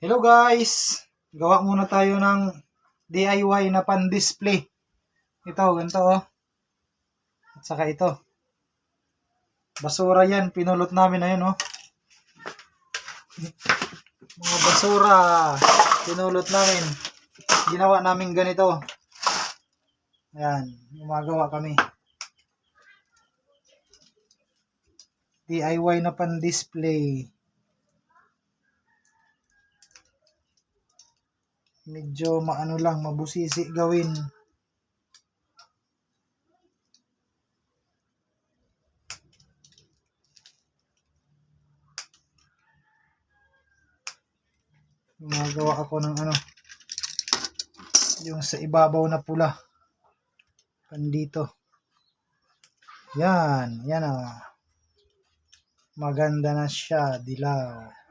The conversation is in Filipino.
Hello guys! Gawa muna tayo ng DIY na pan-display. Ito, ganito oh. At saka ito. Basura yan, pinulot namin na yun oh. Mga basura, pinulot namin. Ginawa namin ganito. Ayan, gumagawa kami. DIY na pan-display. Medyo maano lang, mabusisi gawin. Gumagawa ako ng ano, yung sa ibabaw na pula. Pandito. Yan, yan ah. Maganda na siya, dilaw.